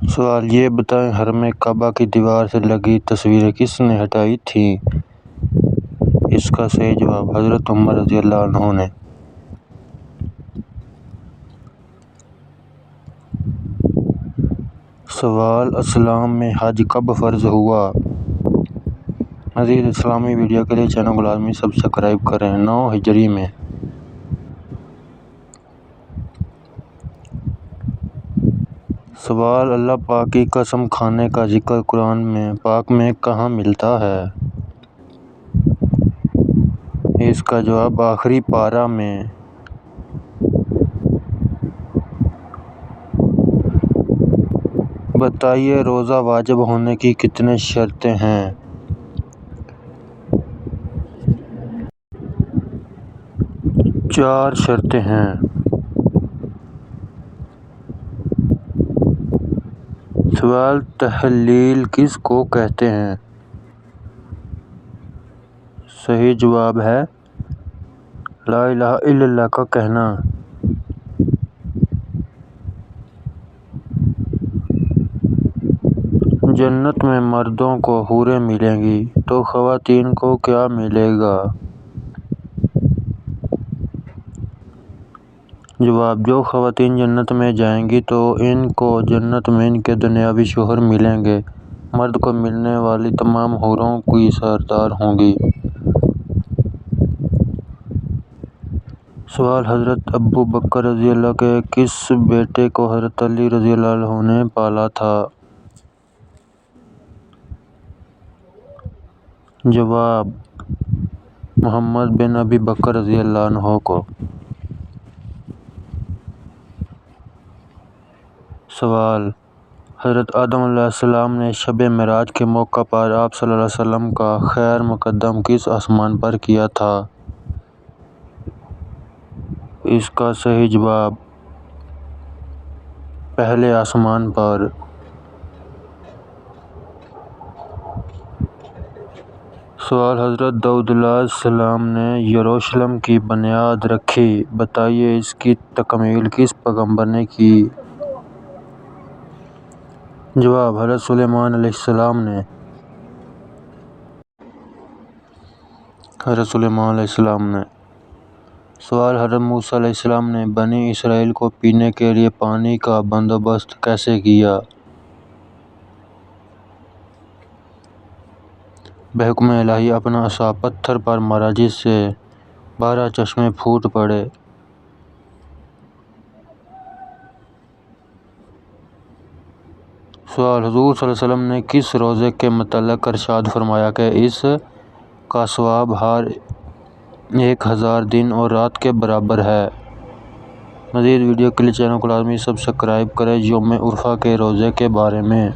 سوال: یہ بتائیں حرم کعبہ کی دیوار سے لگی تصویریں کس نے ہٹائی تھیں؟ اس کا صحیح جواب حضرت عمر رضی اللہ عنہ نے۔ سوال: اسلام میں حج کب فرض ہوا؟ مزید اسلامی ویڈیو کے لیے چینل کو لازمی سبسکرائب کریں۔ 9 ہجری میں۔ سوال: اللہ پاک کی قسم کھانے کا ذکر قرآن پاک میں کہاں ملتا ہے؟ اس کا جواب آخری پارہ میں۔ بتائیے روزہ واجب ہونے کی کتنی شرطیں ہیں؟ 4 شرطیں ہیں۔ سوال: تحلیل کس کو کہتے ہیں؟ صحیح جواب ہے لا الہ الا اللہ کا کہنا۔ جنت میں مردوں کو حوریں ملیں گی تو خواتین کو کیا ملے گا؟ جواب: جو خواتین جنت میں جائیں گی تو ان کو جنت میں ان کے دنیاوی شوہر ملیں گے۔ مرد کو ملنے والی تمام حوروں کی سردار ہوں گی۔ سوال: حضرت ابوبکر رضی اللہ کے کس بیٹے کو حضرت علی رضی اللہ عنہ نے پالا تھا؟ جواب: محمد بن ابی بکر رضی اللہ عنہ کو۔ سوال: حضرت آدم علیہ السلام نے شب معراج کے موقع پر آپ صلی اللہ علیہ وسلم کا خیر مقدم کس آسمان پر کیا تھا؟ اس کا صحیح جواب پہلے آسمان پر۔ سوال: حضرت داؤد علیہ السلام نے یروشلم کی بنیاد رکھی، بتائیے اس کی تکمیل کس پیغمبر نے کی؟ جواب: حضرت سلیمان علیہ السلام نے۔ سوال: حضرت موسیٰ علیہ السلام نے بنی اسرائیل کو پینے کے لیے پانی کا بندوبست کیسے کیا؟ بحکم الہی اپنا عصا پتھر پر مارا جس سے 12 چشمے پھوٹ پڑے۔ سوال: حضور صلی اللہ علیہ وسلم نے کس روزے کے متعلق ارشاد فرمایا کہ اس کا ثواب ہر 1000 دن اور رات کے برابر ہے؟ مزید ویڈیو کے لیے چینل کو لازمی سبسکرائب کریں۔ یوم عرفہ کے روزے کے بارے میں